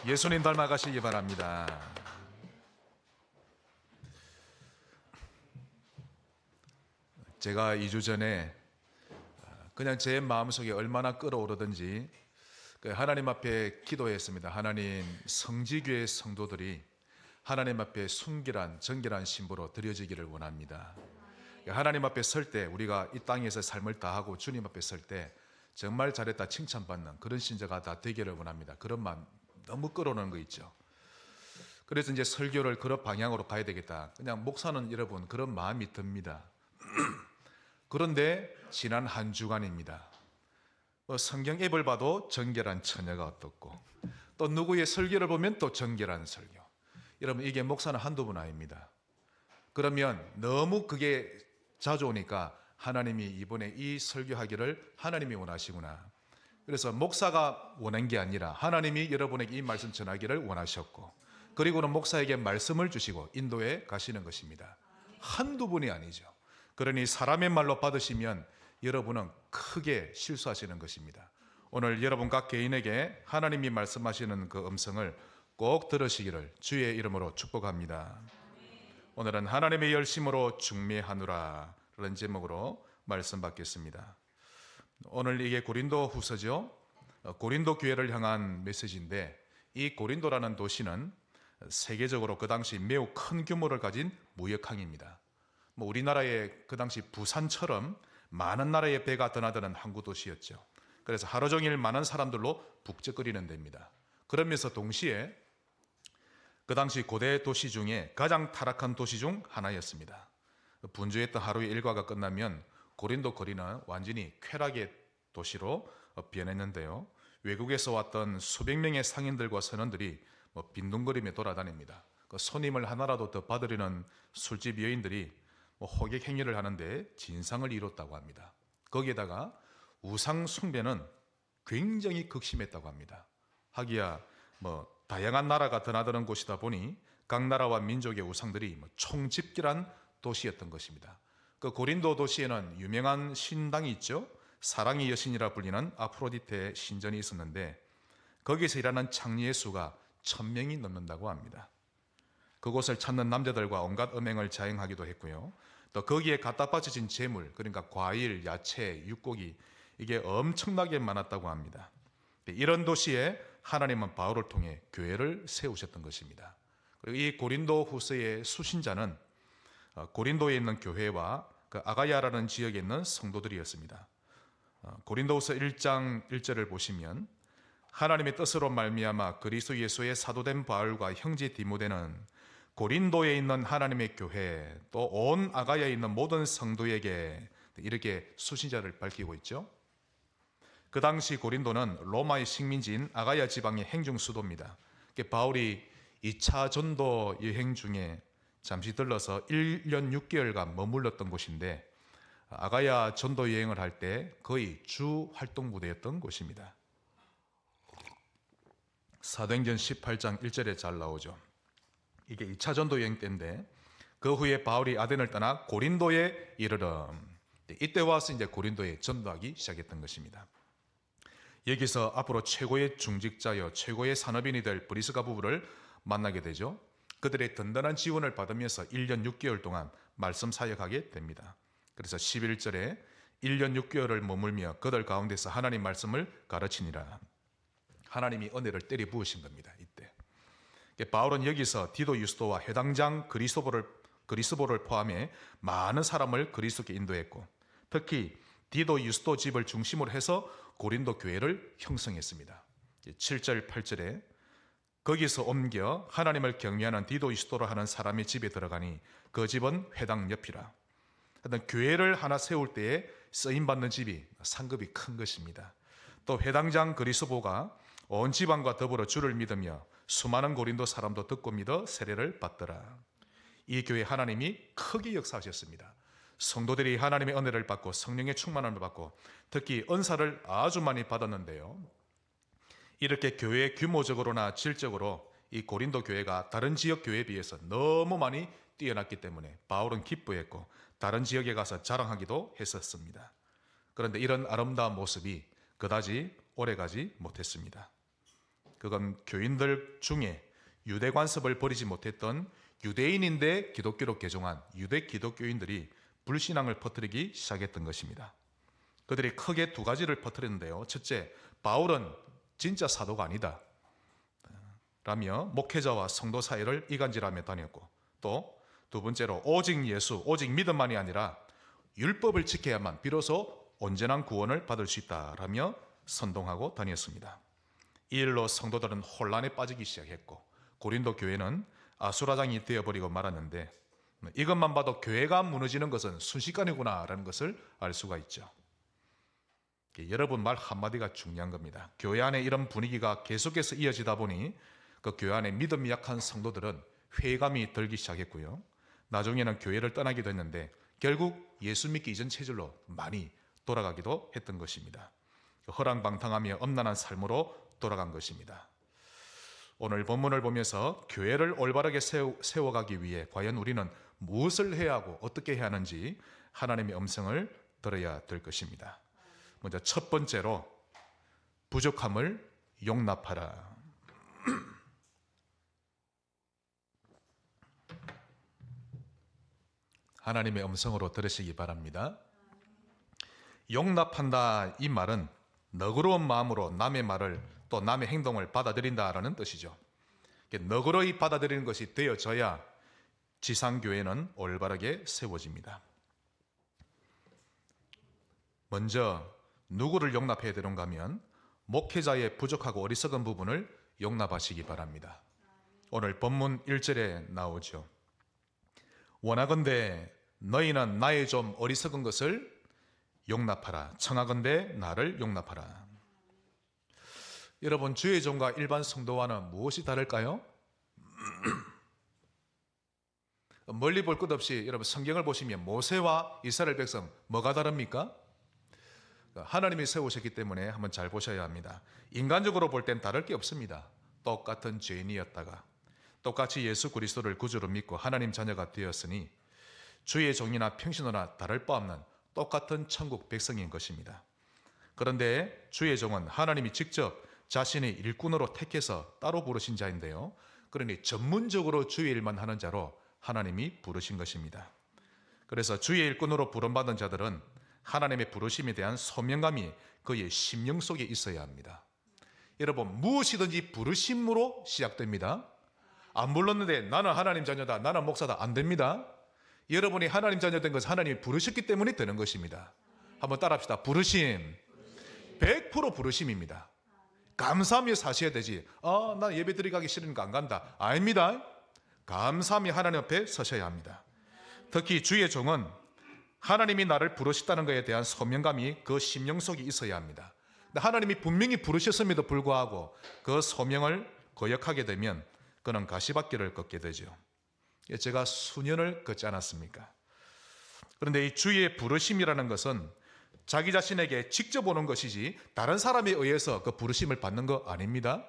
예수님 닮아가시기 바랍니다. 제가 2주 전에 그냥 제 마음속에 얼마나 끓어오르든지 하나님 앞에 기도했습니다. 하나님, 성지교회 성도들이 하나님 앞에 순결한 정결한 신부로 드려지기를 원합니다. 하나님 앞에 설 때, 우리가 이 땅에서 삶을 다하고 주님 앞에 설 때 정말 잘했다 칭찬받는 그런 신자가 다 되기를 원합니다. 그런 마음 너무 끌어오는 거 있죠. 그래서 이제 설교를 그런 방향으로 가야 되겠다. 그냥 목사는 여러분 그런 마음이 듭니다. 그런데 지난 한 주간입니다. 성경 앱을 봐도 정결한 처녀가 어떻고, 또 누구의 설교를 보면 또 정결한 설교. 여러분, 이게 목사는 한두 분 아닙니다. 그러면 너무 그게 자주 오니까 하나님이 이번에 이 설교하기를 하나님이 원하시구나. 그래서 목사가 원한 게 아니라 하나님이 여러분에게 이 말씀 전하기를 원하셨고, 그리고는 목사에게 말씀을 주시고 인도해 가시는 것입니다. 한두 분이 아니죠. 그러니 사람의 말로 받으시면 여러분은 크게 실수하시는 것입니다. 오늘 여러분 각 개인에게 하나님이 말씀하시는 그 음성을 꼭 들으시기를 주의 이름으로 축복합니다. 오늘은 하나님의 열심으로 중매하노라 라는 제목으로 말씀 받겠습니다. 오늘 이게 고린도 후서죠. 고린도 교회를 향한 메시지인데, 이 고린도라는 도시는 세계적으로 그 당시 매우 큰 규모를 가진 무역항입니다. 우리나라의 그 당시 부산처럼 많은 나라의 배가 드나드는 항구 도시였죠. 그래서 하루 종일 많은 사람들로 북적거리는 데입니다. 그러면서 동시에 그 당시 고대 도시 중에 가장 타락한 도시 중 하나였습니다. 분주했던 하루의 일과가 끝나면 고린도 거리는 완전히 쾌락의 도시로 변했는데요. 외국에서 왔던 수백 명의 상인들과 선원들이 빈둥거리며 돌아다닙니다. 그 손님을 하나라도 더 받으려는 술집 여인들이 호객 행위를 하는데 진상을 이뤘다고 합니다. 거기에다가 우상 숭배는 굉장히 극심했다고 합니다. 하기야 다양한 나라가 드나드는 곳이다 보니 각 나라와 민족의 우상들이 총집결한 도시였던 것입니다. 그 고린도 도시에는 유명한 신당이 있죠. 사랑의 여신이라 불리는 아프로디테 신전이 있었는데, 거기서 일하는 창녀의 수가 1000명이 넘는다고 합니다. 그곳을 찾는 남자들과 온갖 음행을 자행하기도 했고요. 또 거기에 갖다 바쳐진 재물, 그러니까 과일, 야채, 육고기, 이게 엄청나게 많았다고 합니다. 이런 도시에 하나님은 바울을 통해 교회를 세우셨던 것입니다. 그리고 이 고린도 후서의 수신자는 고린도에 있는 교회와 그 아가야라는 지역에 있는 성도들이었습니다. 고린도후서 1장 1절을 보시면, 하나님의 뜻으로 말미암아 그리스도 예수의 사도된 바울과 형제 디모데는 고린도에 있는 하나님의 교회 또 온 아가야에 있는 모든 성도에게, 이렇게 수신자를 밝히고 있죠. 그 당시 고린도는 로마의 식민지인 아가야 지방의 행정 수도입니다. 바울이 2차 전도 여행 중에 잠시 들러서 1년 6개월간 머물렀던 곳인데, 아가야 전도 여행을 할 때 거의 주 활동 무대였던 곳입니다. 사도행전 18장 1절에 잘 나오죠. 이게 2차 전도 여행 때인데, 그 후에 바울이 아덴을 떠나 고린도에 이르름. 이때 와서 이제 고린도에 전도하기 시작했던 것입니다. 여기서 앞으로 최고의 중직자여 최고의 산업인이 될 브리스가 부부를 만나게 되죠. 그들의 든든한 지원을 받으면서 1년 6개월 동안 말씀 사역하게 됩니다. 그래서 11절에 1년 6개월을 머물며 그들 가운데서 하나님 말씀을 가르치니라. 하나님이 은혜를 때려 부으신 겁니다. 이때 바울은 여기서 디도 유스도와 회당장 그리스보를 포함해 많은 사람을 그리스도께 인도했고, 특히 디도 유스도 집을 중심으로 해서 고린도 교회를 형성했습니다. 7절 8절에 거기서 옮겨 하나님을 경외하는 디도 유스도로 하는 사람의 집에 들어가니 그 집은 회당 옆이라. 하여튼 교회를 하나 세울 때에 쓰임받는 집이 상급이 큰 것입니다. 또 회당장 그리스보가 온 지방과 더불어 주를 믿으며 수많은 고린도 사람도 듣고 믿어 세례를 받더라. 이 교회 하나님이 크게 역사하셨습니다. 성도들이 하나님의 은혜를 받고 성령의 충만함을 받고 특히 은사를 아주 많이 받았는데요. 이렇게 교회 규모적으로나 질적으로 이 고린도 교회가 다른 지역 교회에 비해서 너무 많이 뛰어났기 때문에 바울은 기뻐했고 다른 지역에 가서 자랑하기도 했었습니다. 그런데 이런 아름다운 모습이 그다지 오래가지 못했습니다. 그건 교인들 중에 유대 관습을 버리지 못했던 유대인인데 기독교로 개종한 유대 기독교인들이 불신앙을 퍼뜨리기 시작했던 것입니다. 그들이 크게 두 가지를 퍼뜨렸는데요. 첫째, 바울은 진짜 사도가 아니다 라며 목회자와 성도 사이를 이간질하며 다녔고, 또 두 번째로 오직 예수, 오직 믿음만이 아니라 율법을 지켜야만 비로소 온전한 구원을 받을 수 있다라며 선동하고 다녔습니다. 이 일로 성도들은 혼란에 빠지기 시작했고 고린도 교회는 아수라장이 되어버리고 말았는데, 이것만 봐도 교회가 무너지는 것은 순식간이구나라는 것을 알 수가 있죠. 여러분 말 한마디가 중요한 겁니다. 교회 안에 이런 분위기가 계속해서 이어지다 보니 그 교회 안에 믿음이 약한 성도들은 회의감이 들기 시작했고요. 나중에는 교회를 떠나기도 했는데 결국 예수 믿기 이전 체질로 많이 돌아가기도 했던 것입니다. 허랑방탕하며 엄난한 삶으로 돌아간 것입니다. 오늘 본문을 보면서 교회를 올바르게 세워가기 위해 과연 우리는 무엇을 해야 하고 어떻게 해야 하는지 하나님의 음성을 들어야 될 것입니다. 먼저 첫 번째로 부족함을 용납하라. 하나님의 음성으로 들으시기 바랍니다. 용납한다, 이 말은 너그러운 마음으로 남의 말을 또 남의 행동을 받아들인다라는 뜻이죠. 너그러이 받아들이는 것이 되어져야 지상교회는 올바르게 세워집니다. 먼저 누구를 용납해야 되는가 하면 목회자의 부족하고 어리석은 부분을 용납하시기 바랍니다. 오늘 본문 1절에 나오죠. 원하건대 너희는 나의 좀 어리석은 것을 용납하라. 청하건대 나를 용납하라. 여러분, 주의 종과 일반 성도와는 무엇이 다를까요? 멀리 볼 것 없이 여러분 성경을 보시면 모세와 이스라엘 백성 뭐가 다릅니까? 하나님이 세우셨기 때문에 한번 잘 보셔야 합니다. 인간적으로 볼 땐 다를 게 없습니다. 똑같은 죄인이었다가 똑같이 예수 그리스도를 구주로 믿고 하나님 자녀가 되었으니 주의 종이나 평신호나 다를 바 없는 똑같은 천국 백성인 것입니다. 그런데 주의 종은 하나님이 직접 자신의 일꾼으로 택해서 따로 부르신 자인데요, 그러니 전문적으로 주의 일만 하는 자로 하나님이 부르신 것입니다. 그래서 주의 일꾼으로 부름받은 자들은 하나님의 부르심에 대한 소명감이 그의 심령 속에 있어야 합니다. 여러분, 무엇이든지 부르심으로 시작됩니다. 안 불렀는데 나는 하나님 자녀다, 나는 목사다, 안 됩니다. 여러분이 하나님 자녀 된 것은 하나님이 부르셨기 때문에 되는 것입니다. 한번 따라합시다. 부르심 100% 부르심입니다. 감사하며 사셔야 되지. 나 예배 드리기 가기 싫으니까 안 간다, 아닙니다. 감사하며 하나님 앞에 서셔야 합니다. 특히 주의 종은 하나님이 나를 부르셨다는 것에 대한 소명감이 그 심령 속에 있어야 합니다. 하나님이 분명히 부르셨음에도 불구하고 그 소명을 거역하게 되면 그는 가시밭길을 걷게 되죠. 제가 수년을 걷지 않았습니까? 그런데 이 주의 부르심이라는 것은 자기 자신에게 직접 오는 것이지 다른 사람에 의해서 그 부르심을 받는 거 아닙니다.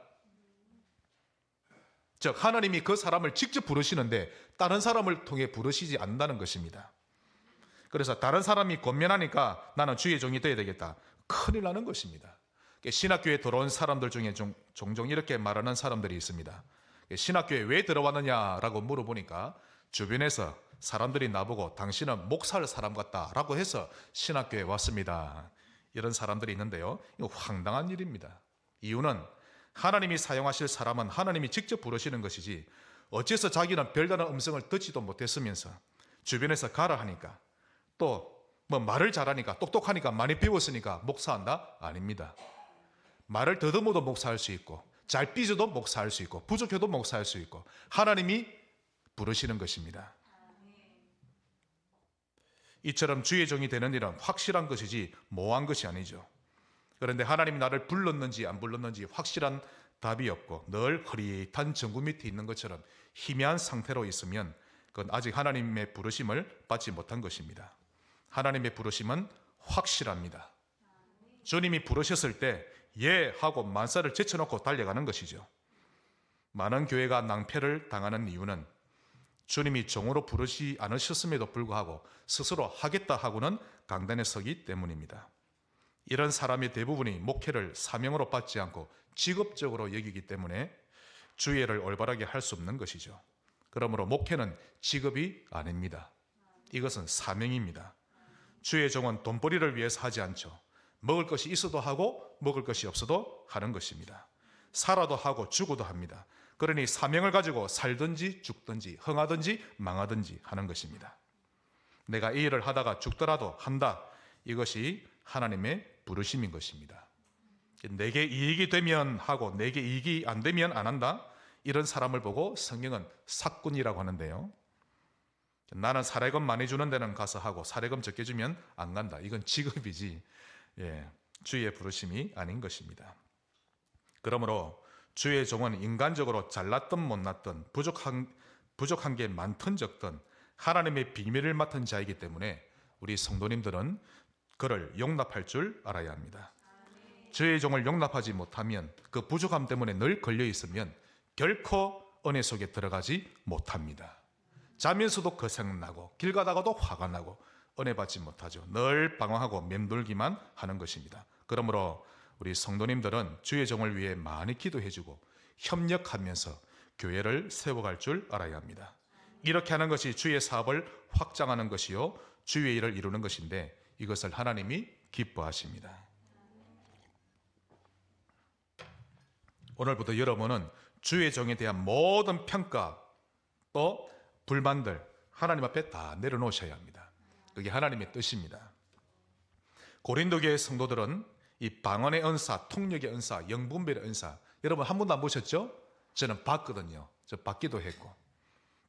즉 하나님이 그 사람을 직접 부르시는데 다른 사람을 통해 부르시지 않는다는 것입니다. 그래서 다른 사람이 권면하니까 나는 주의 종이 되어야 되겠다, 큰일 나는 것입니다. 신학교에 들어온 사람들 중에 종종 이렇게 말하는 사람들이 있습니다. 신학교에 왜 들어왔느냐라고 물어보니까 주변에서 사람들이 나보고 당신은 목사할 사람 같다라고 해서 신학교에 왔습니다, 이런 사람들이 있는데요, 이거 황당한 일입니다. 이유는 하나님이 사용하실 사람은 하나님이 직접 부르시는 것이지 어째서 자기는 별다른 음성을 듣지도 못했으면서 주변에서 가라 하니까 또 뭐 말을 잘하니까 똑똑하니까 많이 배웠으니까 목사한다? 아닙니다. 말을 더듬어도 목사할 수 있고 잘 삐져도 목사할 수 있고 부족해도 목사할 수 있고 하나님이 부르시는 것입니다. 이처럼 주의 종이 되는 일은 확실한 것이지 모호한 것이 아니죠. 그런데 하나님이 나를 불렀는지 안 불렀는지 확실한 답이 없고 늘 흐릿한 전구 밑에 있는 것처럼 희미한 상태로 있으면 그건 아직 하나님의 부르심을 받지 못한 것입니다. 하나님의 부르심은 확실합니다. 주님이 부르셨을 때 예 하고 만사를 제쳐놓고 달려가는 것이죠. 많은 교회가 낭패를 당하는 이유는 주님이 종으로 부르시 않으셨음에도 불구하고 스스로 하겠다 하고는 강단에 서기 때문입니다. 이런 사람의 대부분이 목회를 사명으로 받지 않고 직업적으로 여기기 때문에 주의를 올바르게 할 수 없는 것이죠. 그러므로 목회는 직업이 아닙니다. 이것은 사명입니다. 주의 종은 돈벌이를 위해서 하지 않죠. 먹을 것이 있어도 하고 먹을 것이 없어도 하는 것입니다. 살아도 하고 죽어도 합니다. 그러니 사명을 가지고 살든지 죽든지 흥하든지 망하든지 하는 것입니다. 내가 이 일을 하다가 죽더라도 한다. 이것이 하나님의 부르심인 것입니다. 내게 이익이 되면 하고 내게 이익이 안 되면 안 한다. 이런 사람을 보고 성경은 사꾼이라고 하는데요. 나는 사례금 많이 주는 데는 가서 하고 사례금 적게 주면 안 간다. 이건 직업이지 주의 부르심이 아닌 것입니다. 그러므로 주의 종은 인간적으로 잘났든 못났든 부족한 게 많든 적든 하나님의 비밀을 맡은 자이기 때문에 우리 성도님들은 그를 용납할 줄 알아야 합니다. 주의 종을 용납하지 못하면 그 부족함 때문에 늘 걸려 있으면 결코 은혜 속에 들어가지 못합니다. 자면서도 거생나고 길 가다가도 화가 나고 은혜 받지 못하죠. 늘 방황하고 맴돌기만 하는 것입니다. 그러므로 우리 성도님들은 주의 종을 위해 많이 기도해주고 협력하면서 교회를 세워갈 줄 알아야 합니다. 이렇게 하는 것이 주의 사업을 확장하는 것이요 주의 일을 이루는 것인데 이것을 하나님이 기뻐하십니다. 오늘부터 여러분은 주의 종에 대한 모든 평가 또 불만들 하나님 앞에 다 내려놓으셔야 합니다. 그게 하나님의 뜻입니다. 고린도 교회 성도들은 이 방언의 은사, 통역의 은사, 영분별의 은사 여러분 한 번도 안 보셨죠? 저는 봤거든요. 저 받기도 했고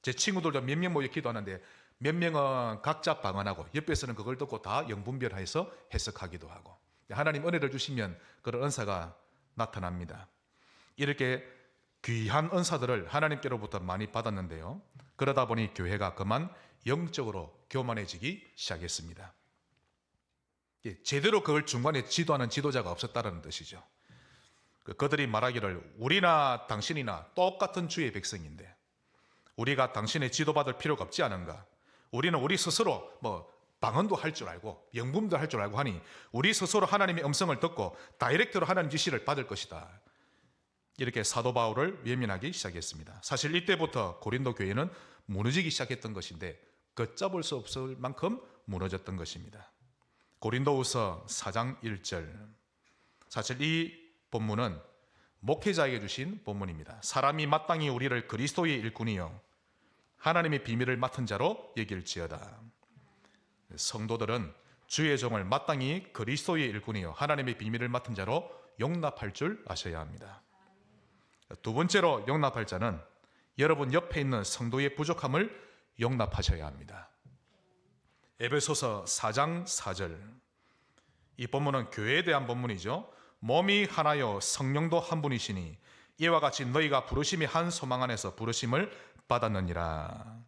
제 친구들도 몇 명 모여 기도하는데 몇 명은 각자 방언하고 옆에서는 그걸 듣고 다 영분별해서 해석하기도 하고 하나님 은혜를 주시면 그런 은사가 나타납니다. 이렇게 귀한 은사들을 하나님께로부터 많이 받았는데요. 그러다 보니 교회가 그만 영적으로 교만해지기 시작했습니다. 제대로 그걸 중간에 지도하는 지도자가 없었다는 뜻이죠. 그들이 말하기를 우리나 당신이나 똑같은 주의 백성인데 우리가 당신의 지도받을 필요가 없지 않은가? 우리는 우리 스스로 방언도 할 줄 알고 영분도 할 줄 알고 하니 우리 스스로 하나님의 음성을 듣고 다이렉트로 하나님 지시를 받을 것이다. 이렇게 사도 바울을 외면하기 시작했습니다. 사실 이때부터 고린도 교회는 무너지기 시작했던 것인데 걷잡을 수 없을 만큼 무너졌던 것입니다. 고린도후서 4장 1절. 사실 이 본문은 목회자에게 주신 본문입니다. 사람이 마땅히 우리를 그리스도의 일꾼이요 하나님의 비밀을 맡은 자로 여길지어다. 성도들은 주의 종을 마땅히 그리스도의 일꾼이요 하나님의 비밀을 맡은 자로 용납할 줄 아셔야 합니다. 두 번째로 용납할 자는 여러분 옆에 있는 성도의 부족함을 용납하셔야 합니다. 에베소서 4장 4절. 이 본문은 교회에 대한 본문이죠. 몸이 하나요 성령도 한 분이시니 이와 같이 너희가 부르심이 한 소망 안에서 부르심을 받았느니라.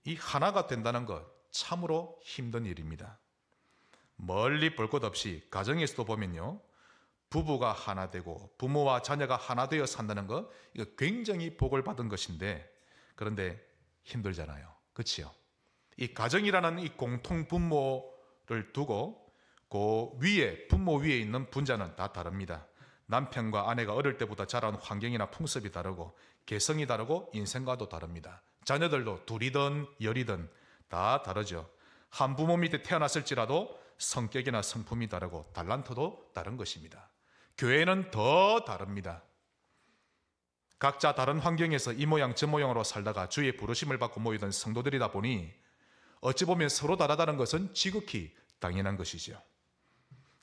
이 하나가 된다는 것 참으로 힘든 일입니다. 멀리 볼 것 없이 가정에서도 보면요. 부부가 하나 되고 부모와 자녀가 하나 되어 산다는 것 이거 굉장히 복을 받은 것인데 그런데 힘들잖아요. 그렇지요? 이 가정이라는 이 공통 분모를 두고 그 위에 부모 위에 있는 분자는 다 다릅니다. 남편과 아내가 어릴 때부터 자란 환경이나 풍습이 다르고 개성이 다르고 인생과도 다릅니다. 자녀들도 둘이든 열이든 다 다르죠. 한 부모 밑에 태어났을지라도 성격이나 성품이 다르고 달란트도 다른 것입니다. 교회는 더 다릅니다. 각자 다른 환경에서 이 모양 저 모양으로 살다가 주의 부르심을 받고 모이던 성도들이다 보니 어찌 보면 서로 다르다는 것은 지극히 당연한 것이죠.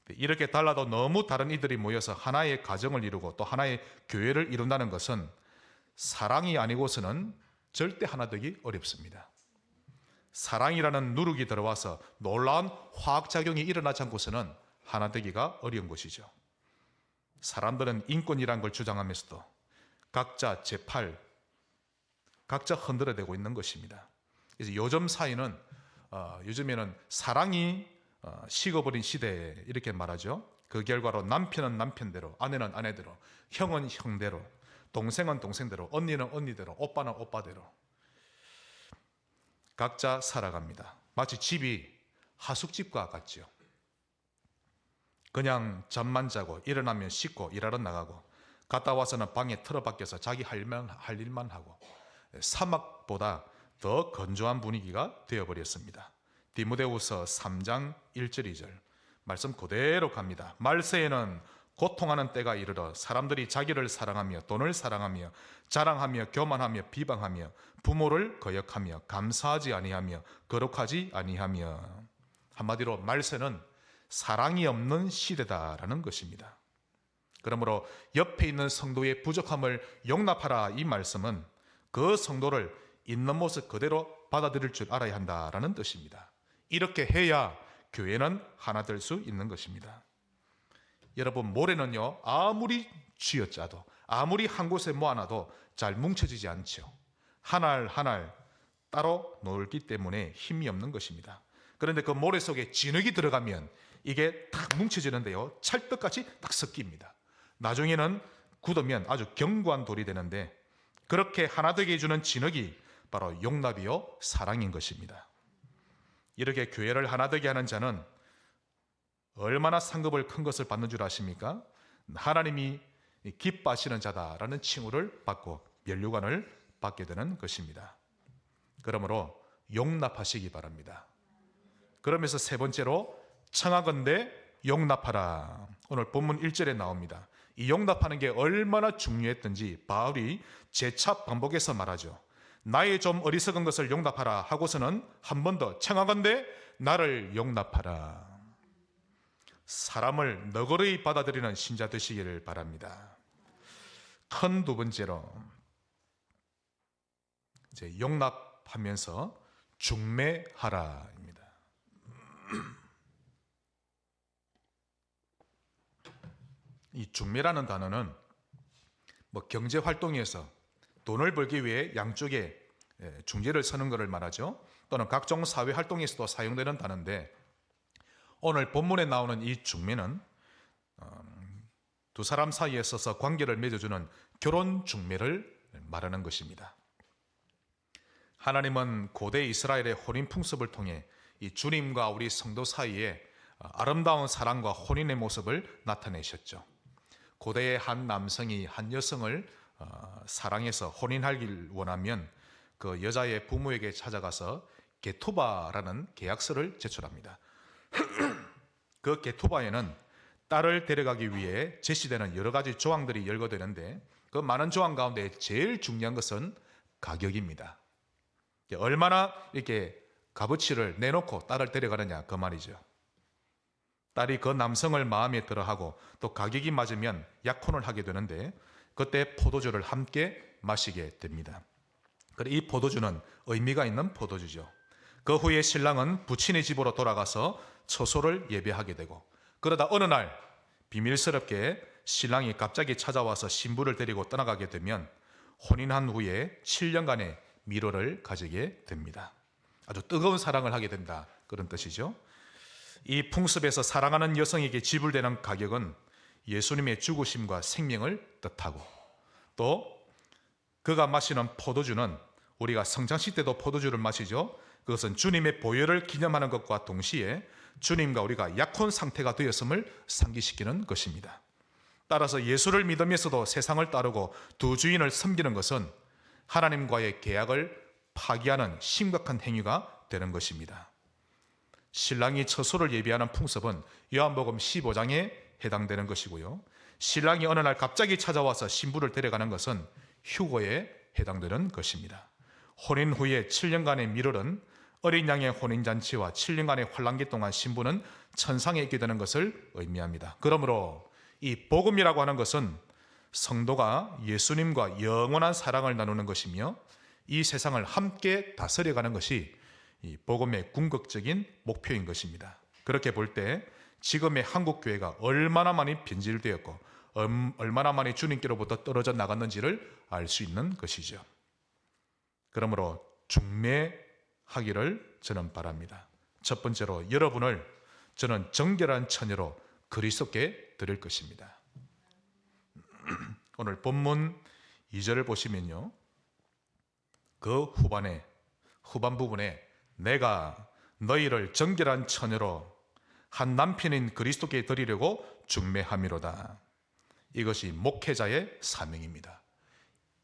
이렇게 달라도 너무 다른 이들이 모여서 하나의 가정을 이루고 또 하나의 교회를 이룬다는 것은 사랑이 아니고서는 절대 하나 되기 어렵습니다. 사랑이라는 누룩이 들어와서 놀라운 화학작용이 일어나지 않고서는 하나 되기가 어려운 것이죠. 사람들은 인권이란 걸 주장하면서도 각자 제팔, 각자 흔들어대고 있는 것입니다. 그래서 요즘 사회는 요즘에는 사랑이 식어버린 시대에 이렇게 말하죠. 그 결과로 남편은 남편대로, 아내는 아내대로, 형은 형대로, 동생은 동생대로, 언니는 언니대로, 오빠는 오빠대로 각자 살아갑니다. 마치 집이 하숙집과 같죠. 그냥 잠만 자고 일어나면 씻고 일하러 나가고 갔다 와서는 방에 틀어박혀서 자기 할 일만 하고 사막보다 더 건조한 분위기가 되어버렸습니다. 디모데후서 3장 1절 2절 말씀 그대로 갑니다. 말세에는 고통하는 때가 이르러 사람들이 자기를 사랑하며 돈을 사랑하며 자랑하며 교만하며 비방하며 부모를 거역하며 감사하지 아니하며 거룩하지 아니하며. 한마디로 말세는 사랑이 없는 시대다라는 것입니다. 그러므로 옆에 있는 성도의 부족함을 용납하라, 이 말씀은 그 성도를 있는 모습 그대로 받아들일 줄 알아야 한다라는 뜻입니다. 이렇게 해야 교회는 하나 될 수 있는 것입니다. 여러분, 모래는요 아무리 쥐어짜도 아무리 한 곳에 모아놔도 잘 뭉쳐지지 않죠. 하나를 따로 놓기 때문에 힘이 없는 것입니다. 그런데 그 모래 속에 진흙이 들어가면 이게 딱 뭉쳐지는데요, 찰떡같이 딱 섞입니다. 나중에는 굳으면 아주 견고한 돌이 되는데, 그렇게 하나 되게 해주는 진흙이 바로 용납이요 사랑인 것입니다. 이렇게 교회를 하나 되게 하는 자는 얼마나 상급을 큰 것을 받는 줄 아십니까? 하나님이 기뻐하시는 자다라는 칭호를 받고 면류관을 받게 되는 것입니다. 그러므로 용납하시기 바랍니다. 그러면서 세 번째로 청하건대 용납하라. 오늘 본문 1절에 나옵니다. 이 용납하는 게 얼마나 중요했던지 바울이 재차 반복해서 말하죠. 나의 좀 어리석은 것을 용납하라 하고서는 한 번 더 청하건대 나를 용납하라. 사람을 너그러이 받아들이는 신자 되시기를 바랍니다. 큰 두 번째로 이제 용납하면서 중매하라입니다. 이 중매라는 단어는 경제 활동에서 돈을 벌기 위해 양쪽에 중재를 서는 것을 말하죠. 또는 각종 사회 활동에서도 사용되는 단어인데, 오늘 본문에 나오는 이 중매는 두 사람 사이에 서서 관계를 맺어주는 결혼 중매를 말하는 것입니다. 하나님은 고대 이스라엘의 혼인 풍습을 통해 이 주님과 우리 성도 사이에 아름다운 사랑과 혼인의 모습을 나타내셨죠. 고대의 한 남성이 한 여성을 사랑해서 혼인하길 원하면 그 여자의 부모에게 찾아가서 게토바라는 계약서를 제출합니다. 그 게토바에는 딸을 데려가기 위해 제시되는 여러 가지 조항들이 열거되는데, 그 많은 조항 가운데 제일 중요한 것은 가격입니다. 얼마나 이렇게 값어치를 내놓고 딸을 데려가느냐, 그 말이죠. 딸이 그 남성을 마음에 들어하고 또 가격이 맞으면 약혼을 하게 되는데, 그때 포도주를 함께 마시게 됩니다. 이 포도주는 의미가 있는 포도주죠. 그 후에 신랑은 부친의 집으로 돌아가서 처소를 예배하게 되고, 그러다 어느 날 비밀스럽게 신랑이 갑자기 찾아와서 신부를 데리고 떠나가게 되면 혼인한 후에 7년간의 미로를 가지게 됩니다. 아주 뜨거운 사랑을 하게 된다, 그런 뜻이죠. 이 풍습에서 사랑하는 여성에게 지불되는 가격은 예수님의 죽으심과 생명을 뜻하고, 또 그가 마시는 포도주는 우리가 성장식 때도 포도주를 마시죠. 그것은 주님의 보혈을 기념하는 것과 동시에 주님과 우리가 약혼 상태가 되었음을 상기시키는 것입니다. 따라서 예수를 믿으면서도 세상을 따르고 두 주인을 섬기는 것은 하나님과의 계약을 파기하는 심각한 행위가 되는 것입니다. 신랑이 처소를 예비하는 풍습은 요한복음 15장에 해당되는 것이고요. 신랑이 어느 날 갑자기 찾아와서 신부를 데려가는 것은 휴거에 해당되는 것입니다. 혼인 후에 7년간의 미룰은 어린 양의 혼인잔치와 7년간의 환란기 동안 신부는 천상에 있게 되는 것을 의미합니다. 그러므로 이 복음이라고 하는 것은 성도가 예수님과 영원한 사랑을 나누는 것이며, 이 세상을 함께 다스려가는 것이 이 복음의 궁극적인 목표인 것입니다. 그렇게 볼 때 지금의 한국 교회가 얼마나 많이 변질되었고 얼마나 많이 주님께로부터 떨어져 나갔는지를 알 수 있는 것이죠. 그러므로 중매하기를 저는 바랍니다. 첫 번째로 여러분을 저는 정결한 처녀로 그리스도께 드릴 것입니다. 오늘 본문 2절을 보시면요, 그 후반 부분에 내가 너희를 정결한 처녀로 한 남편인 그리스도께 드리려고 중매함이로다. 이것이 목회자의 사명입니다.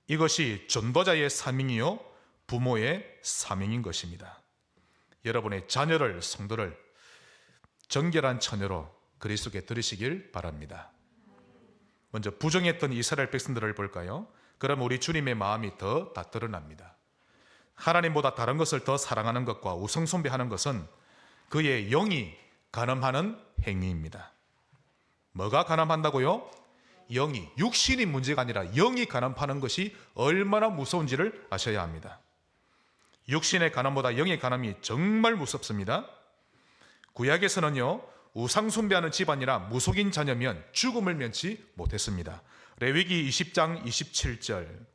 이것이 전도자의 사명이요 부모의 사명인 것입니다. 여러분의 자녀를, 성도를 정결한 처녀로 그리스도께 드리시길 바랍니다. 먼저 부정했던 이스라엘 백성들을 볼까요? 그럼 우리 주님의 마음이 더 다 드러납니다. 하나님보다 다른 것을 더 사랑하는 것과 우상 숭배하는 것은 그의 영이 간음하는 행위입니다. 뭐가 간음한다고요? 영이, 육신이 문제가 아니라 영이 간음하는 것이 얼마나 무서운지를 아셔야 합니다. 육신의 간음보다 영의 간음이 정말 무섭습니다. 구약에서는요, 우상 숭배하는 집안이라 무속인 자녀면 죽음을 면치 못했습니다. 레위기 20장 27절,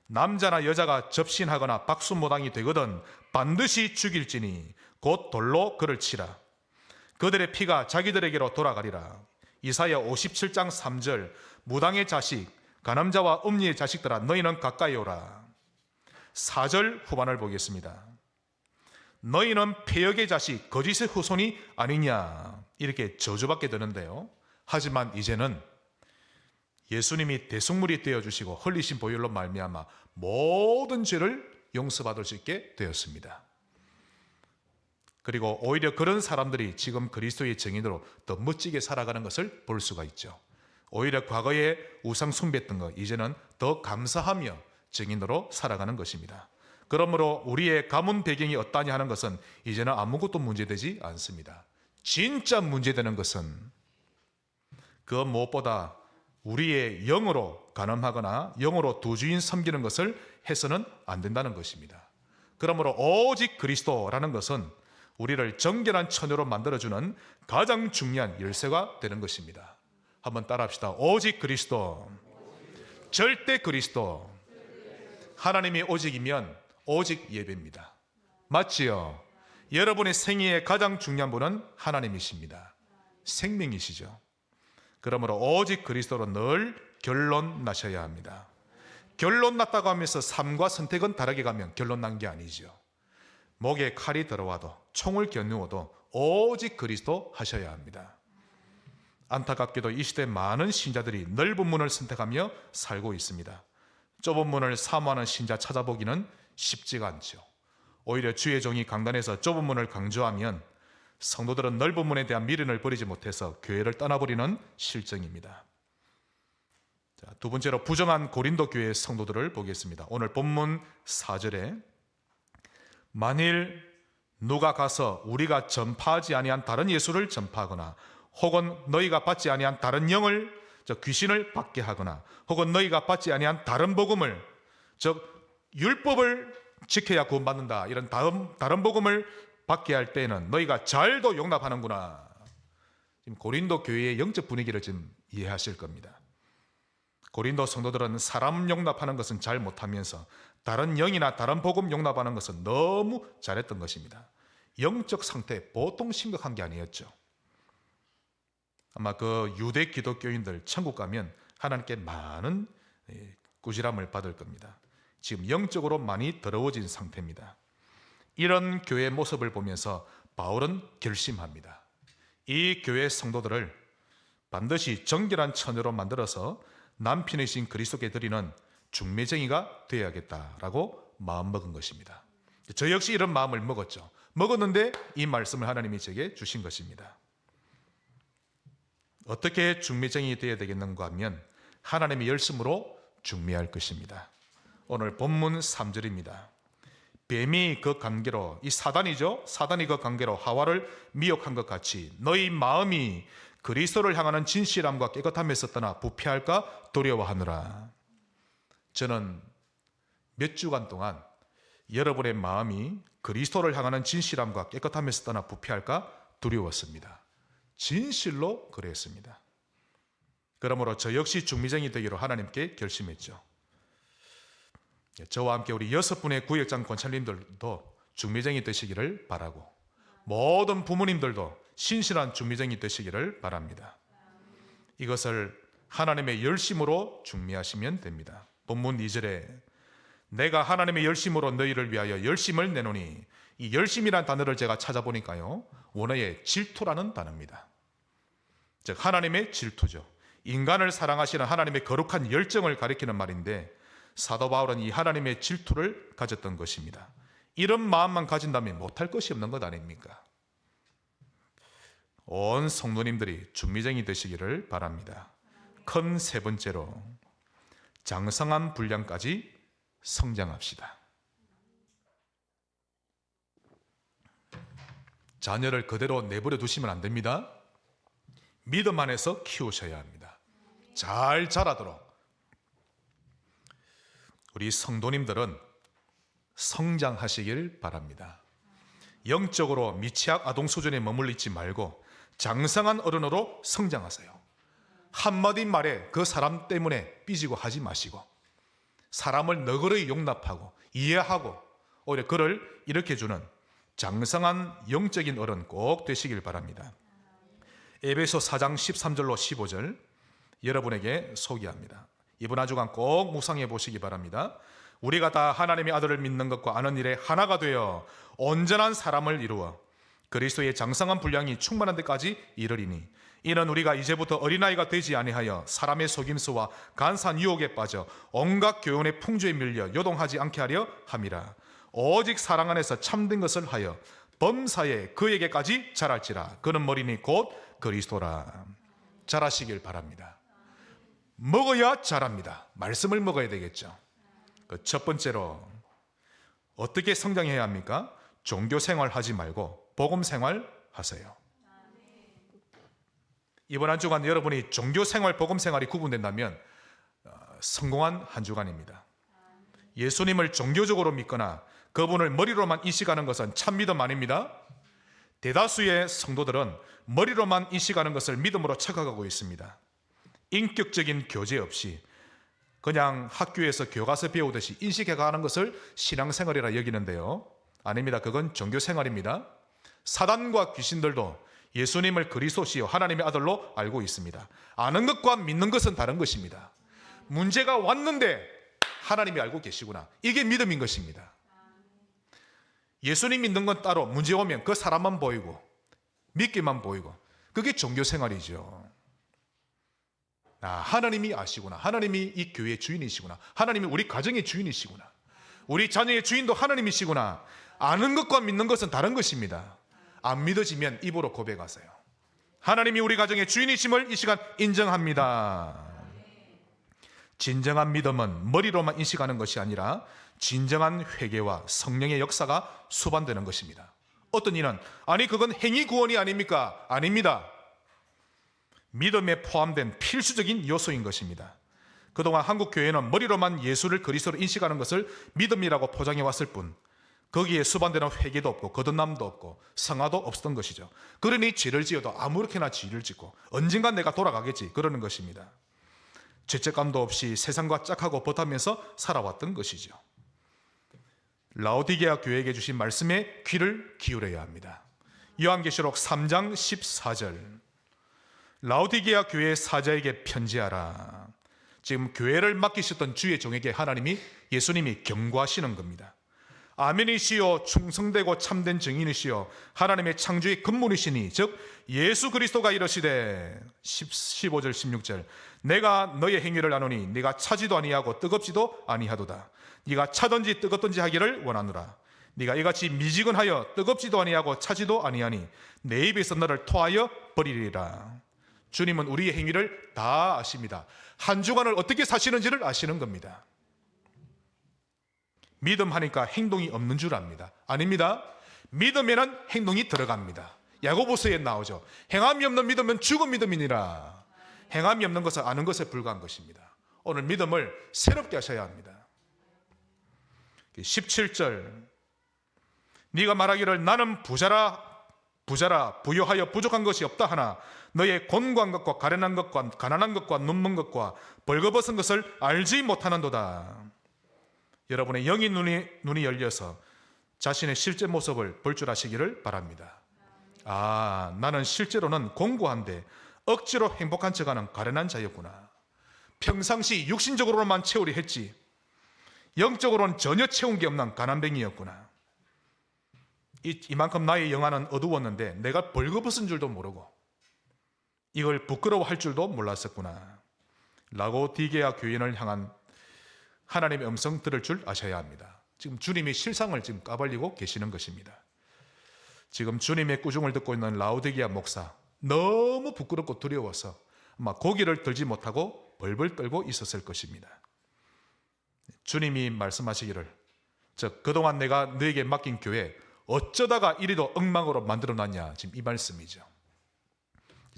남자나 여자가 접신하거나 박수무당이 되거든 반드시 죽일지니 곧 돌로 그를 치라. 그들의 피가 자기들에게로 돌아가리라. 이사야 57장 3절, 무당의 자식, 간암자와 음리의 자식들아 너희는 가까이 오라. 4절 후반을 보겠습니다. 너희는 폐역의 자식, 거짓의 후손이 아니냐, 이렇게 저주받게 되는데요. 하지만 이제는 예수님이 대속물이 되어주시고 흘리신 보혈로 말미암아 모든 죄를 용서받을 수 있게 되었습니다. 그리고 오히려 그런 사람들이 지금 그리스도의 증인으로 더 멋지게 살아가는 것을 볼 수가 있죠. 오히려 과거에 우상 숭배했던 것, 이제는 더 감사하며 증인으로 살아가는 것입니다. 그러므로 우리의 가문 배경이 어떠냐 하는 것은 이제는 아무것도 문제되지 않습니다. 진짜 문제되는 것은 그 무엇보다 우리의 영으로 간음하거나 영으로 두 주인 섬기는 것을 해서는 안 된다는 것입니다. 그러므로 오직 그리스도라는 것은 우리를 정결한 처녀로 만들어주는 가장 중요한 열쇠가 되는 것입니다. 한번 따라합시다. 오직 그리스도, 절대 그리스도. 하나님이 오직이면 오직 예배입니다. 맞지요? 여러분의 생애의 가장 중요한 분은 하나님이십니다. 생명이시죠. 그러므로 오직 그리스도로 늘 결론 나셔야 합니다. 결론 났다고 하면서 삶과 선택은 다르게 가면 결론 난 게 아니죠. 목에 칼이 들어와도 총을 겨누어도 오직 그리스도 하셔야 합니다. 안타깝게도 이 시대 많은 신자들이 넓은 문을 선택하며 살고 있습니다. 좁은 문을 사모하는 신자 찾아보기는 쉽지가 않죠. 오히려 주의 종이 강단에서 좁은 문을 강조하면 성도들은 넓은 문에 대한 미련을 버리지 못해서 교회를 떠나버리는 실정입니다. 자, 두 번째로 부정한 고린도 교회의 성도들을 보겠습니다. 오늘 본문 4절에 만일 누가 가서 우리가 전파하지 아니한 다른 예수를 전파하거나 혹은 너희가 받지 아니한 다른 영을 귀신을 받게 하거나 혹은 너희가 받지 아니한 다른 복음을 율법을 지켜야 구원받는다, 이런 다른 복음을 받게 할 때는 너희가 잘도 용납하는구나. 지금 고린도 교회의 영적 분위기를 지금 이해하실 겁니다. 고린도 성도들은 사람 용납하는 것은 잘 못하면서 다른 영이나 다른 복음 용납하는 것은 너무 잘했던 것입니다. 영적 상태 보통 심각한 게 아니었죠. 아마 그 유대 기독교인들 천국 가면 하나님께 많은 꾸지람을 받을 겁니다. 지금 영적으로 많이 더러워진 상태입니다. 이런 교회의 모습을 보면서 바울은 결심합니다. 이 교회 성도들을 반드시 정결한 처녀로 만들어서 남편이신 그리스도께 드리는 중매쟁이가 되어야겠다라고 마음먹은 것입니다. 저 역시 이런 마음을 먹었죠. 먹었는데 이 말씀을 하나님이 제게 주신 것입니다. 어떻게 중매쟁이 되어야 되겠는가 하면 하나님의 열심으로 중매할 것입니다. 오늘 본문 3절입니다. 뱀이 그 관계로, 이 사단이죠. 사단이 그 관계로 하와를 미혹한 것 같이 너희 마음이 그리스도를 향하는 진실함과 깨끗함에서 떠나 부패할까 두려워하느라. 저는 몇 주간 동안 여러분의 마음이 그리스도를 향하는 진실함과 깨끗함에서 떠나 부패할까 두려웠습니다. 진실로 그랬습니다. 그러므로 저 역시 중매쟁이 되기로 하나님께 결심했죠. 저와 함께 우리 6분의 구역장 권찰님들도 중매쟁이 되시기를 바라고, 모든 부모님들도 신실한 중매쟁이 되시기를 바랍니다. 이것을 하나님의 열심으로 중매하시면 됩니다. 본문 2절에 내가 하나님의 열심으로 너희를 위하여 열심을 내노니, 이 열심이란 단어를 제가 찾아보니까요, 원어의 질투라는 단어입니다. 즉 하나님의 질투죠. 인간을 사랑하시는 하나님의 거룩한 열정을 가리키는 말인데 사도 바울은 이 하나님의 질투를 가졌던 것입니다. 이런 마음만 가진다면 못할 것이 없는 것 아닙니까? 온 성도님들이 준비쟁이 되시기를 바랍니다. 큰 세 번째로 장성한 분량까지 성장합시다. 자녀를 그대로 내버려 두시면 안 됩니다. 믿음 안에서 키우셔야 합니다. 잘 자라도록. 우리 성도님들은 성장하시길 바랍니다. 영적으로 미취학 아동 수준에 머물러 있지 말고 장성한 어른으로 성장하세요. 한마디 말에 그 사람 때문에 삐지고 하지 마시고 사람을 너그러이 용납하고 이해하고 오히려 그를 일으켜주는 장성한 영적인 어른 꼭 되시길 바랍니다. 에베소 4장 13절로 15절 여러분에게 소개합니다. 이번 한 주간 꼭 묵상해 보시기 바랍니다. 우리가 다 하나님의 아들을 믿는 것과 아는 일에 하나가 되어 온전한 사람을 이루어 그리스도의 장성한 분량이 충만한 데까지 이르리니 이는 우리가 이제부터 어린아이가 되지 아니하여 사람의 속임수와 간사한 유혹에 빠져 온갖 교훈의 풍조에 밀려 요동하지 않게 하려 함이라. 오직 사랑 안에서 참된 것을 하여 범사에 그에게까지 자랄지라. 그는 머리니 곧 그리스도라. 자라시길 바랍니다. 먹어야 자랍니다. 말씀을 먹어야 되겠죠. 그 첫 번째로 어떻게 성장해야 합니까? 종교 생활 하지 말고 복음 생활 하세요. 이번 한 주간 여러분이 종교 생활, 복음 생활이 구분된다면 성공한 한 주간입니다. 예수님을 종교적으로 믿거나 그분을 머리로만 인식하는 것은 참 믿음 아닙니다. 대다수의 성도들은 머리로만 인식하는 것을 믿음으로 착각하고 있습니다. 인격적인 교제 없이 그냥 학교에서 교과서 배우듯이 인식해가는 것을 신앙생활이라 여기는데요. 아닙니다. 그건 종교생활입니다. 사단과 귀신들도 예수님을 그리스도시요 하나님의 아들로 알고 있습니다. 아는 것과 믿는 것은 다른 것입니다. 문제가 왔는데 하나님이 알고 계시구나. 이게 믿음인 것입니다. 예수님 믿는 건 따로, 문제 오면 그 사람만 보이고 믿기만 보이고, 그게 종교생활이죠. 하나님이 아시구나. 하나님이 이 교회의 주인이시구나. 하나님이 우리 가정의 주인이시구나. 우리 자녀의 주인도 하나님이시구나. 아는 것과 믿는 것은 다른 것입니다. 안 믿어지면 입으로 고백하세요. 하나님이 우리 가정의 주인이심을 이 시간 인정합니다. 진정한 믿음은 머리로만 인식하는 것이 아니라 진정한 회개와 성령의 역사가 수반되는 것입니다. 어떤 이는 아니 그건 행위 구원이 아닙니까? 아닙니다. 믿음에 포함된 필수적인 요소인 것입니다. 그동안 한국 교회는 머리로만 예수를 그리스도로 인식하는 것을 믿음이라고 포장해 왔을 뿐 거기에 수반되는 회개도 없고 거듭남도 없고 성화도 없었던 것이죠. 그러니 죄를 지어도 아무렇게나 죄를 짓고 언젠간 내가 돌아가겠지 그러는 것입니다. 죄책감도 없이 세상과 짝하고 버타면서 살아왔던 것이죠. 라오디게아 교회에게 주신 말씀에 귀를 기울여야 합니다. 요한계시록 3장 14절 라오디게아 교회의 사자에게 편지하라. 지금 교회를 맡기셨던 주의 종에게 하나님이 예수님이 경고하시는 겁니다. 아멘이시요 충성되고 참된 증인이시요 하나님의 창조의 근본이시니 즉 예수 그리스도가 이러시되 15절 16절 내가 너의 행위를 아노니 네가 차지도 아니하고 뜨겁지도 아니하도다. 네가 차든지 뜨겁든지 하기를 원하노라. 네가 이같이 미지근하여 뜨겁지도 아니하고 차지도 아니하니 내 입에서 너를 토하여 버리리라. 주님은 우리의 행위를 다 아십니다. 한 주간을 어떻게 사시는지를 아시는 겁니다. 믿음하니까 행동이 없는 줄 압니다. 아닙니다. 믿음에는 행동이 들어갑니다. 야고보서에 나오죠. 행함이 없는 믿음은 죽은 믿음이니라. 행함이 없는 것은 아는 것에 불과한 것입니다. 오늘 믿음을 새롭게 하셔야 합니다. 17절 네가 말하기를 나는 부자라 부유하여 부족한 것이 없다 하나 너의 곤고한 것과 가련한 것과 가난한 것과 눈먼 것과 벌거벗은 것을 알지 못하는도다. 여러분의 영의 눈이 열려서 자신의 실제 모습을 볼 줄 아시기를 바랍니다. 나는 실제로는 공고한데 억지로 행복한 척하는 가련한 자였구나. 평상시 육신적으로만 채우려 했지 영적으로는 전혀 채운 게 없는 가난뱅이였구나. 이만큼 나의 영안은 어두웠는데 내가 벌거벗은 줄도 모르고 이걸 부끄러워할 줄도 몰랐었구나. 라오디게아 교인을 향한 하나님의 음성 들을 줄 아셔야 합니다. 지금 주님이 실상을 지금 까발리고 계시는 것입니다. 지금 주님의 꾸중을 듣고 있는 라오디게아 목사, 너무 부끄럽고 두려워서 아마 고개를 들지 못하고 벌벌 떨고 있었을 것입니다. 주님이 말씀하시기를, 그동안 내가 너에게 맡긴 교회 어쩌다가 이리도 엉망으로 만들어놨냐, 지금 이 말씀이죠.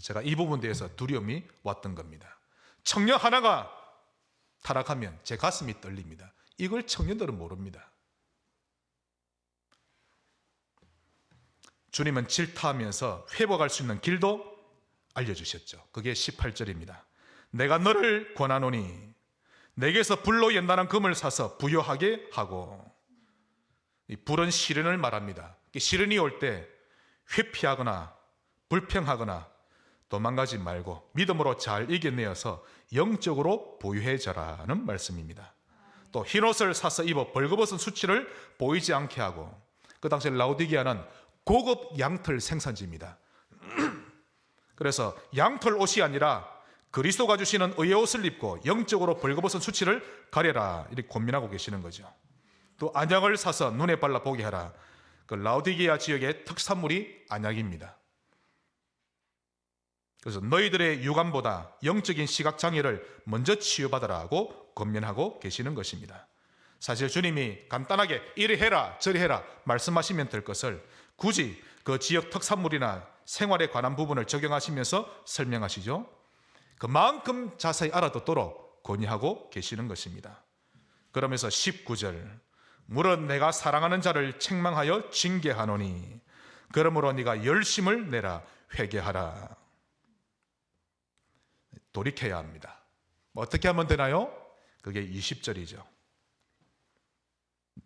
제가 이 부분에 대해서 두려움이 왔던 겁니다. 청년 하나가 타락하면 제 가슴이 떨립니다. 이걸 청년들은 모릅니다. 주님은 질타하면서 회복할 수 있는 길도 알려주셨죠. 그게 18절입니다. 내가 너를 권하노니 내게서 불로 연단한 금을 사서 부요하게 하고, 이 불은 시련을 말합니다. 시련이 올 때 회피하거나 불평하거나 도망가지 말고 믿음으로 잘 이겨내어서 영적으로 보유해져라는 말씀입니다. 또 흰옷을 사서 입어 벌거벗은 수치를 보이지 않게 하고, 그 당시 라오디게아는 고급 양털 생산지입니다. 그래서 양털 옷이 아니라 그리스도가 주시는 의의 옷을 입고 영적으로 벌거벗은 수치를 가려라, 이렇게 고민하고 계시는 거죠. 또 안약을 사서 눈에 발라 보게 하라. 그 라오디게아 지역의 특산물이 안약입니다. 그래서 너희들의 육안보다 영적인 시각장애를 먼저 치유받으라고 권면하고 계시는 것입니다. 사실 주님이 간단하게 이리 해라 저리 해라 말씀하시면 될 것을 굳이 그 지역 특산물이나 생활에 관한 부분을 적용하시면서 설명하시죠. 그만큼 자세히 알아듣도록 권유하고 계시는 것입니다. 그러면서 19절, 물은 내가 사랑하는 자를 책망하여 징계하노니 그러므로 네가 열심을 내라 회개하라. 돌이켜야 합니다. 어떻게 하면 되나요? 그게 20절이죠.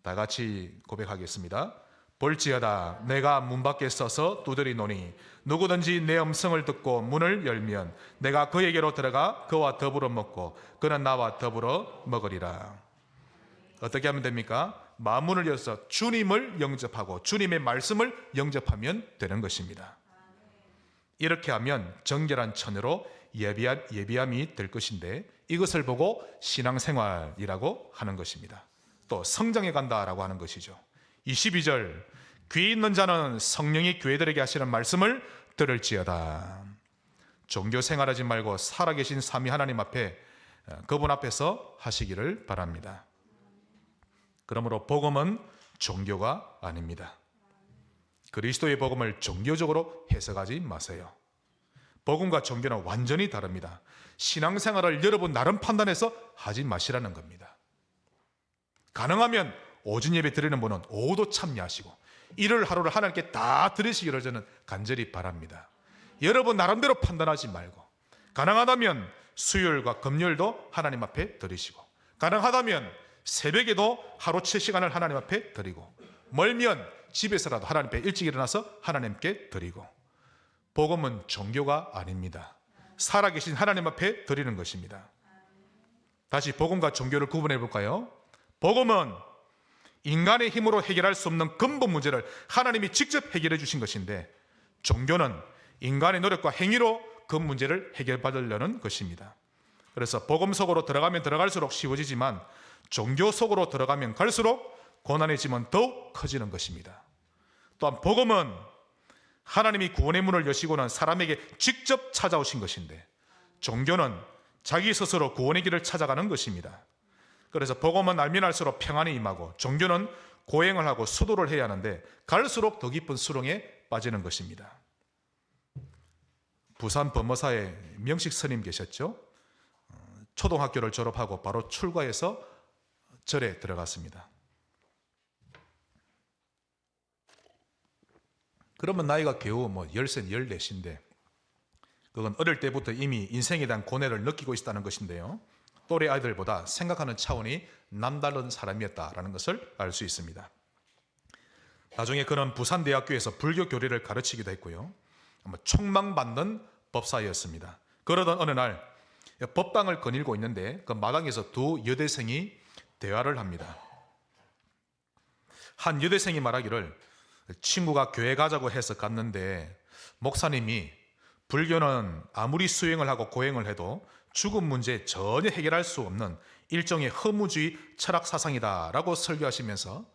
다 같이 고백하겠습니다. 볼지어다 내가 문 밖에 서서 두드리노니 누구든지 내 음성을 듣고 문을 열면 내가 그에게로 들어가 그와 더불어 먹고 그는 나와 더불어 먹으리라. 어떻게 하면 됩니까? 마문을 열어서 주님을 영접하고 주님의 말씀을 영접하면 되는 것입니다. 이렇게 하면 정결한 처녀로 예비함이 될 것인데, 이것을 보고 신앙생활이라고 하는 것입니다. 또 성장해 간다라고 하는 것이죠. 22절, 귀 있는 자는 성령이 교회들에게 하시는 말씀을 들을지어다. 종교 생활하지 말고 살아계신 삼위 하나님 앞에, 그분 앞에서 하시기를 바랍니다. 그러므로 복음은 종교가 아닙니다. 그리스도의 복음을 종교적으로 해석하지 마세요. 복음과 종교는 완전히 다릅니다. 신앙생활을 여러분 나름 판단해서 하지 마시라는 겁니다. 가능하면 오전 예배 드리는 분은 오후도 참여하시고 일요일 하루를 하나님께 다 드리시기를 저는 간절히 바랍니다. 여러분 나름대로 판단하지 말고, 가능하다면 수요일과 금요일도 하나님 앞에 드리시고, 가능하다면 새벽에도 하루 7시간을 하나님 앞에 드리고, 멀면 집에서라도 하나님 앞에 일찍 일어나서 하나님께 드리고. 복음은 종교가 아닙니다. 살아계신 하나님 앞에 드리는 것입니다. 다시 복음과 종교를 구분해 볼까요? 복음은 인간의 힘으로 해결할 수 없는 근본 문제를 하나님이 직접 해결해 주신 것인데, 종교는 인간의 노력과 행위로 그 문제를 해결받으려는 것입니다. 그래서 복음 속으로 들어가면 들어갈수록 쉬워지지만 종교 속으로 들어가면 갈수록 고난의 짐은 더욱 커지는 것입니다. 또한 복음은 하나님이 구원의 문을 여시고는 사람에게 직접 찾아오신 것인데, 종교는 자기 스스로 구원의 길을 찾아가는 것입니다. 그래서 복음은 알면 알수록 평안이 임하고, 종교는 고행을 하고 수도를 해야 하는데 갈수록 더 깊은 수렁에 빠지는 것입니다. 부산 범어사에 명식 스님 계셨죠? 초등학교를 졸업하고 바로 출가해서 절에 들어갔습니다. 그러면 나이가 겨우 13, 14인데, 그건 어릴 때부터 이미 인생에 대한 고뇌를 느끼고 있다는 것인데요, 또래 아이들보다 생각하는 차원이 남다른 사람이었다라는 것을 알 수 있습니다. 나중에 그는 부산대학교에서 불교 교리를 가르치기도 했고요, 촉망받는 법사였습니다. 그러던 어느 날 법당을 거닐고 있는데 그 마당에서 두 여대생이 대화를 합니다. 한 여대생이 말하기를, 친구가 교회 가자고 해서 갔는데 목사님이 불교는 아무리 수행을 하고 고행을 해도 죽음 문제 전혀 해결할 수 없는 일종의 허무주의 철학 사상이다라고 설교하시면서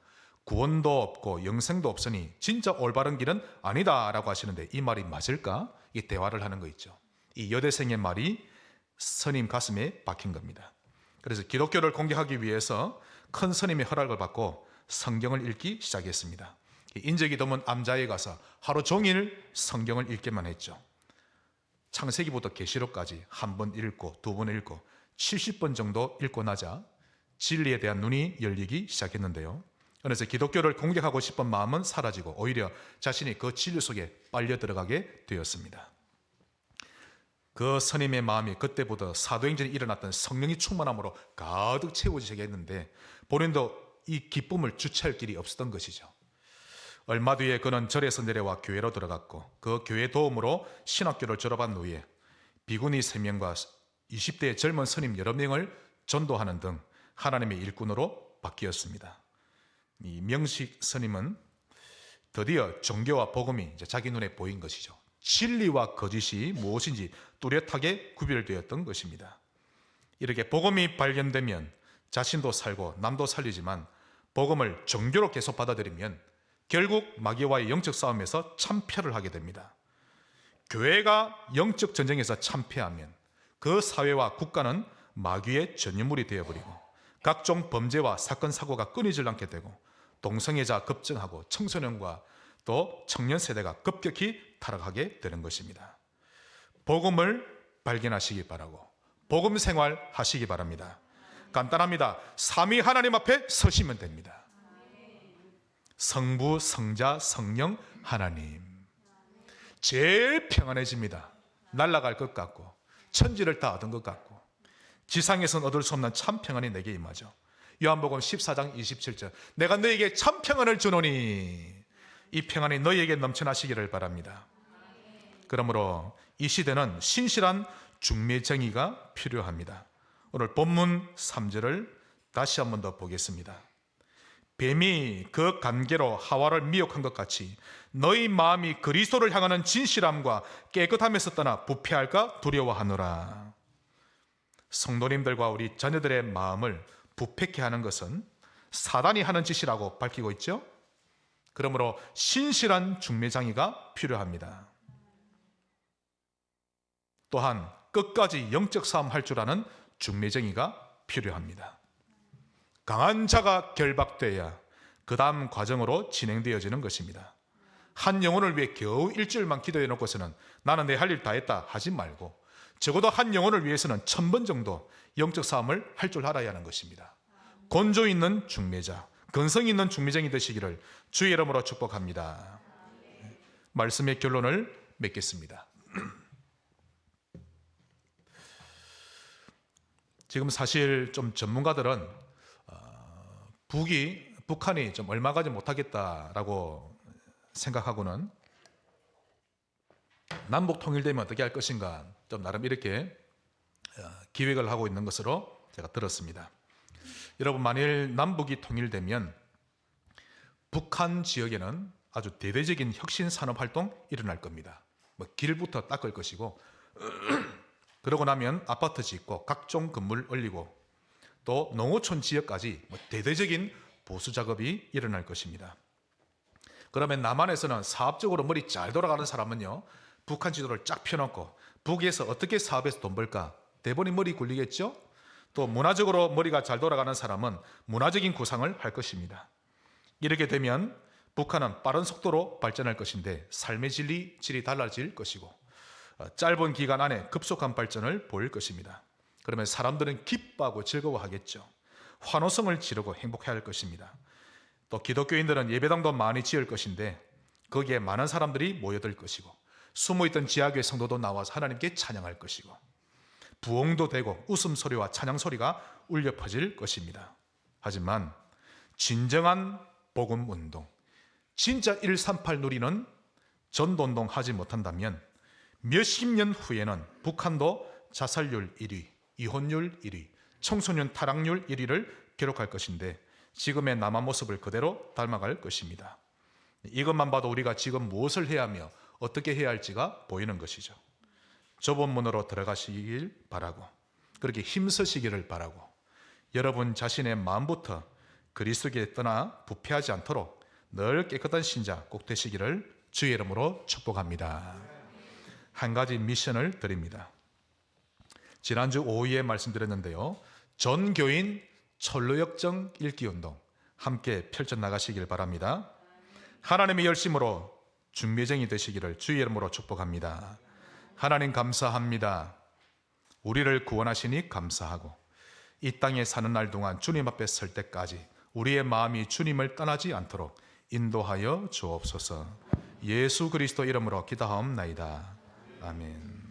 구원도 없고 영생도 없으니 진짜 올바른 길은 아니다라고 하시는데 이 말이 맞을까? 이 대화를 하는 거 있죠. 이 여대생의 말이 스님 가슴에 박힌 겁니다. 그래서 기독교를 공격하기 위해서 큰 스님의 허락을 받고 성경을 읽기 시작했습니다. 인적이 드문 암자에 가서 하루 종일 성경을 읽기만 했죠. 창세기부터 계시록까지 한 번 읽고 두 번 읽고 70번 정도 읽고 나자 진리에 대한 눈이 열리기 시작했는데요. 그래서 기독교를 공격하고 싶은 마음은 사라지고 오히려 자신이 그 진리 속에 빨려 들어가게 되었습니다. 그 스님의 마음이 그때부터 사도행전에 일어났던 성령이 충만함으로 가득 채워지게 했는데 본인도 이 기쁨을 주체할 길이 없었던 것이죠. 얼마 뒤에 그는 절에서 내려와 교회로 들어갔고 그 교회 도움으로 신학교를 졸업한 후에 비구니 3명과 20대의 젊은 스님 여러 명을 전도하는 등 하나님의 일꾼으로 바뀌었습니다. 이 명식 스님은 드디어 종교와 복음이 이제 자기 눈에 보인 것이죠. 진리와 거짓이 무엇인지 뚜렷하게 구별되었던 것입니다. 이렇게 복음이 발견되면 자신도 살고 남도 살리지만 복음을 종교로 계속 받아들이면 결국 마귀와의 영적 싸움에서 참패를 하게 됩니다. 교회가 영적 전쟁에서 참패하면 그 사회와 국가는 마귀의 전유물이 되어버리고 각종 범죄와 사건 사고가 끊이질 않게 되고 동성애자 급증하고 청소년과 또 청년 세대가 급격히 타락하게 되는 것입니다. 복음을 발견하시기 바라고 복음 생활 하시기 바랍니다. 간단합니다. 삼위 하나님 앞에 서시면 됩니다. 성부, 성자, 성령 하나님. 제일 평안해집니다. 날아갈 것 같고 천지를 다 얻은 것 같고 지상에서는 얻을 수 없는 참 평안이 내게 임하죠. 요한복음 14장 27절 내가 너에게 참 평안을 주노니 이 평안이 너희에게 넘쳐나시기를 바랍니다. 그러므로 이 시대는 신실한 중매정의가 필요합니다. 오늘 본문 3절을 다시 한 번 더 보겠습니다. 뱀이 그 관계로 하와를 미혹한 것 같이 너희 마음이 그리스도를 향하는 진실함과 깨끗함에서 떠나 부패할까 두려워하노라. 성도님들과 우리 자녀들의 마음을 부패케 하는 것은 사단이 하는 짓이라고 밝히고 있죠. 그러므로 신실한 중매장이가 필요합니다. 또한 끝까지 영적 싸움 할 줄 아는 중매쟁이가 필요합니다. 강한 자가 결박돼야 그 다음 과정으로 진행되어지는 것입니다. 한 영혼을 위해 겨우 일주일만 기도해 놓고서는 나는 내 할 일 다 했다 하지 말고 적어도 한 영혼을 위해서는 1000번 정도 영적 싸움을 할 줄 알아야 하는 것입니다. 건조 있는 중매자, 근성 있는 중매쟁이 되시기를 주의 이름으로 축복합니다. 말씀의 결론을 맺겠습니다. 지금 사실 좀 전문가들은 북한이 좀 얼마 가지 못하겠다라고 생각하고는 남북 통일되면 어떻게 할 것인가 좀 나름 이렇게 기획을 하고 있는 것으로 제가 들었습니다. 여러분, 만일 남북이 통일되면 북한 지역에는 아주 대대적인 혁신 산업 활동 일어날 겁니다. 길부터 닦을 것이고 그러고 나면 아파트 짓고 각종 건물 올리고 또 농어촌 지역까지 대대적인 보수 작업이 일어날 것입니다. 그러면 남한에서는 사업적으로 머리 잘 돌아가는 사람은요, 북한 지도를 쫙 펴놓고 북에서 어떻게 사업해서 돈 벌까 대번이 머리 굴리겠죠. 또 문화적으로 머리가 잘 돌아가는 사람은 문화적인 구상을 할 것입니다. 이렇게 되면 북한은 빠른 속도로 발전할 것인데 삶의 질이 달라질 것이고 짧은 기간 안에 급속한 발전을 보일 것입니다. 그러면 사람들은 기뻐하고 즐거워하겠죠. 환호성을 지르고 행복해할 것입니다. 또 기독교인들은 예배당도 많이 지을 것인데 거기에 많은 사람들이 모여들 것이고 숨어있던 지하교회 성도도 나와서 하나님께 찬양할 것이고 부흥도 되고 웃음소리와 찬양소리가 울려 퍼질 것입니다. 하지만 진정한 복음운동, 진짜 138 누리는 전도운동 하지 못한다면 몇십 년 후에는 북한도 자살률 1위, 이혼율 1위, 청소년 타락률 1위를 기록할 것인데 지금의 남한 모습을 그대로 닮아갈 것입니다. 이것만 봐도 우리가 지금 무엇을 해야 하며 어떻게 해야 할지가 보이는 것이죠. 좁은 문으로 들어가시길 바라고, 그렇게 힘쓰시기를 바라고, 여러분 자신의 마음부터 그리스도께 떠나 부패하지 않도록 늘 깨끗한 신자 꼭 되시기를 주의 이름으로 축복합니다. 한 가지 미션을 드립니다. 지난주 오후에 말씀드렸는데요, 전교인 철로역정 읽기운동 함께 펼쳐나가시길 바랍니다. 하나님의 열심으로 준비정이 되시기를 주의 이름으로 축복합니다. 하나님 감사합니다. 우리를 구원하시니 감사하고 이 땅에 사는 날 동안 주님 앞에 설 때까지 우리의 마음이 주님을 떠나지 않도록 인도하여 주옵소서. 예수 그리스도 이름으로 기도하옵나이다. 아멘.